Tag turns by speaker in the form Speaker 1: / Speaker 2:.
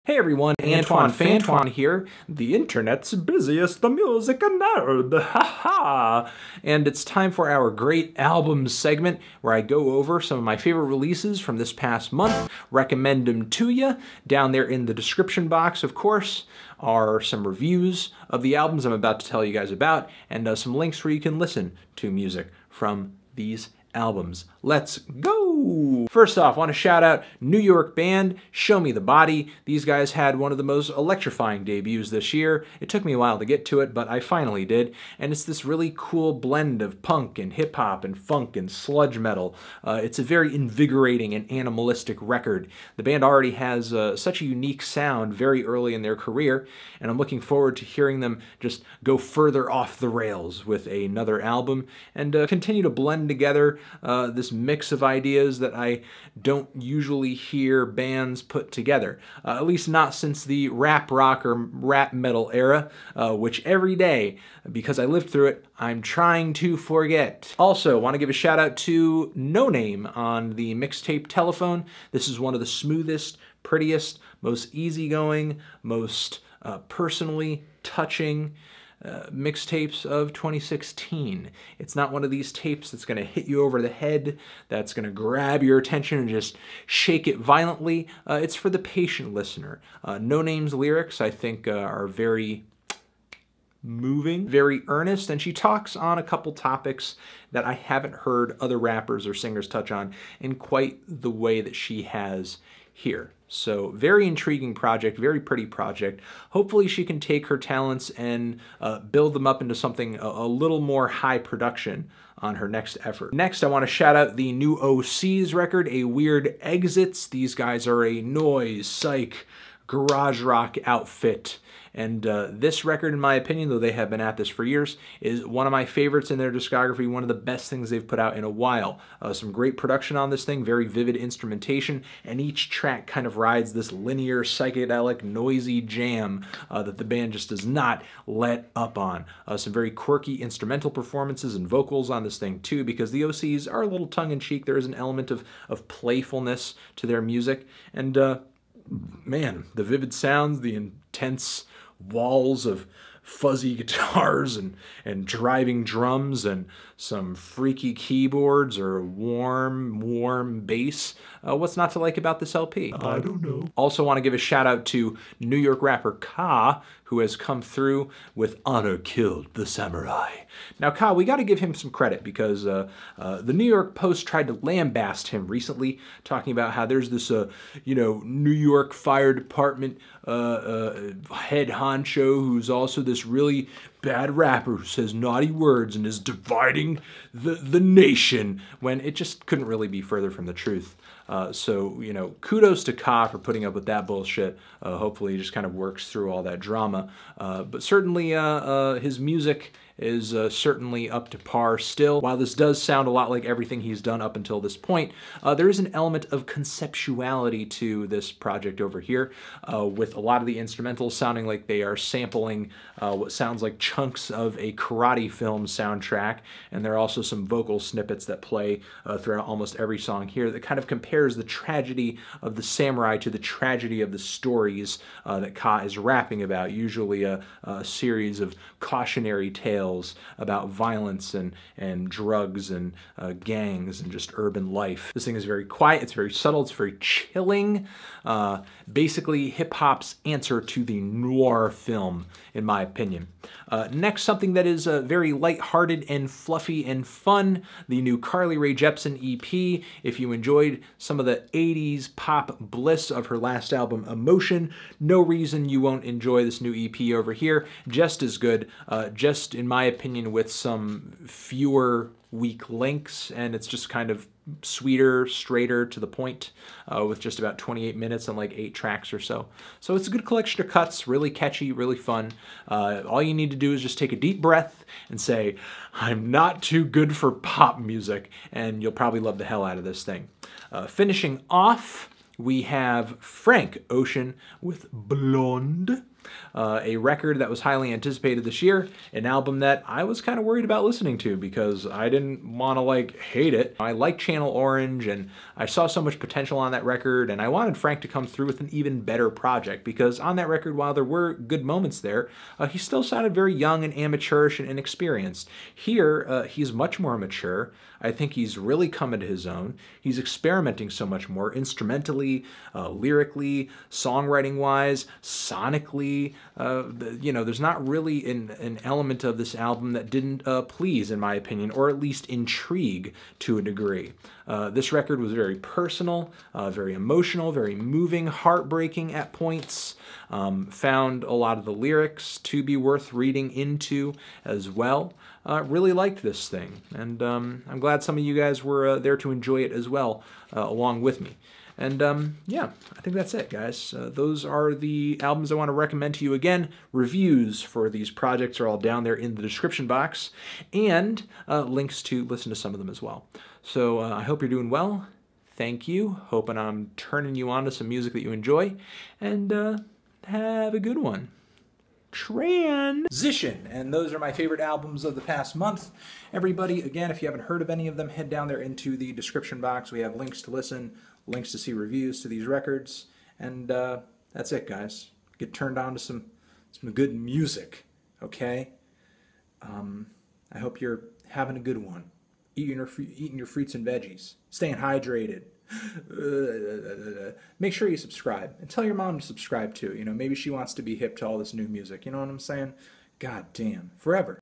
Speaker 1: Hey everyone, Antoine Fantoine here, the internet's busiest music nerd, haha! And it's time for our great albums segment where I go over some of my favorite releases from this past month, recommend them to you. Down there in the description box, of course, are some reviews of the albums I'm about to tell you guys about, and some links where you can listen to music from these albums. Let's go! First off, I want to shout out New York band Show Me the Body. These guys had one of the most electrifying debuts this year. It took me a while to get to it, but I finally did. And it's this really cool blend of punk and hip-hop and funk and sludge metal. It's a very invigorating and animalistic record. The band already has such a unique sound very early in their career, and I'm looking forward to hearing them just go further off the rails with another album and continue to blend together this mix of ideas that I don't usually hear bands put together, at least not since the rap rock or rap metal era, which every day, because I lived through it, I'm trying to forget. Also, want to give a shout out to Noname on the mixtape Telefone. This is one of the smoothest, prettiest, most easygoing, most personally touching mixtapes of 2016. It's not one of these tapes that's going to hit you over the head, that's going to grab your attention and just shake it violently. It's for the patient listener. Noname's lyrics, I think, are very moving, very earnest, and she talks on a couple topics that I haven't heard other rappers or singers touch on in quite the way that she has here. So very intriguing project, very pretty project. Hopefully she can take her talents and build them up into something a little more high production on her next effort. Next, I want to shout out the new OC's record, A Weird Exits. These guys are a noise, psych, garage rock outfit. And this record, in my opinion, though they have been at this for years, is one of my favorites in their discography, one of the best things they've put out in a while. Some great production on this thing, very vivid instrumentation, and each track kind of rides this linear, psychedelic, noisy jam that the band just does not let up on. Some very quirky instrumental performances and vocals on this thing, too, because the OCs are a little tongue-in-cheek. There is an element of playfulness to their music, and man, the vivid sounds, the intense walls of fuzzy guitars and driving drums and some freaky keyboards or warm bass. What's not to like about this LP?
Speaker 2: I don't know.
Speaker 1: Also want to give a shout out to New York rapper Ka, who has come through with Honor Killed the Samurai. Now Ka, we got to give him some credit because the New York Post tried to lambast him recently, talking about how there's this New York Fire Department head honcho who's also this really bad rapper who says naughty words and is dividing the nation, when it just couldn't really be further from the truth. So, kudos to Ka for putting up with that bullshit. Hopefully he just kind of works through all that drama. But certainly his music is certainly up to par still. While this does sound a lot like everything he's done up until this point, there is an element of conceptuality to this project over here, with a lot of the instrumentals sounding like they are sampling what sounds like chunks of a karate film soundtrack, and there are also some vocal snippets that play throughout almost every song here that kind of compares the tragedy of the samurai to the tragedy of the stories that Ka is rapping about, usually a series of cautionary tales about violence and drugs and gangs and just urban life. This thing is very quiet, it's very subtle, it's very chilling. Basically hip-hop's answer to the noir film, in my opinion. Next, something that is very lighthearted and fluffy and fun, the new Carly Rae Jepsen EP. If you enjoyed some of the 80s pop bliss of her last album, Emotion, no reason you won't enjoy this new EP over here. Just as good, just in my opinion with some fewer weak links, and it's just kind of sweeter, straighter to the point, with just about 28 minutes and like 8 tracks or so. So it's a good collection of cuts, really catchy, really fun. All you need to do is just take a deep breath and say, I'm not too good for pop music, and you'll probably love the hell out of this thing. Finishing off, we have Frank Ocean with Blonde. A record that was highly anticipated this year, an album that I was kind of worried about listening to because I didn't want to like hate it. I like Channel Orange and I saw so much potential on that record, and I wanted Frank to come through with an even better project because on that record, while there were good moments there, he still sounded very young and amateurish and inexperienced. Here, he's much more mature. I think he's really come into his own. He's experimenting so much more instrumentally, lyrically, songwriting-wise, sonically. There's not really an element of this album that didn't please, in my opinion, or at least intrigue to a degree. This record was very personal, very emotional, very moving, heartbreaking at points. Found a lot of the lyrics to be worth reading into as well. Really liked this thing, and I'm glad some of you guys were there to enjoy it as well, along with me. And yeah, I think that's it, guys. Those are the albums I want to recommend to you. Again, reviews for these projects are all down there in the description box, and links to listen to some of them as well. So I hope you're doing well. Thank you. Hoping I'm turning you on to some music that you enjoy, and have a good one. Transition, and those are my favorite albums of the past month. Everybody, again, if you haven't heard of any of them, head down there into the description box. We have links to listen, links to see reviews to these records, and that's it, guys. Get turned on to some good music, okay? I hope you're having a good one, eating your fruits and veggies, staying hydrated. Make sure you subscribe, and tell your mom to subscribe too. You know, maybe she wants to be hip to all this new music. You know what I'm saying? God damn, forever.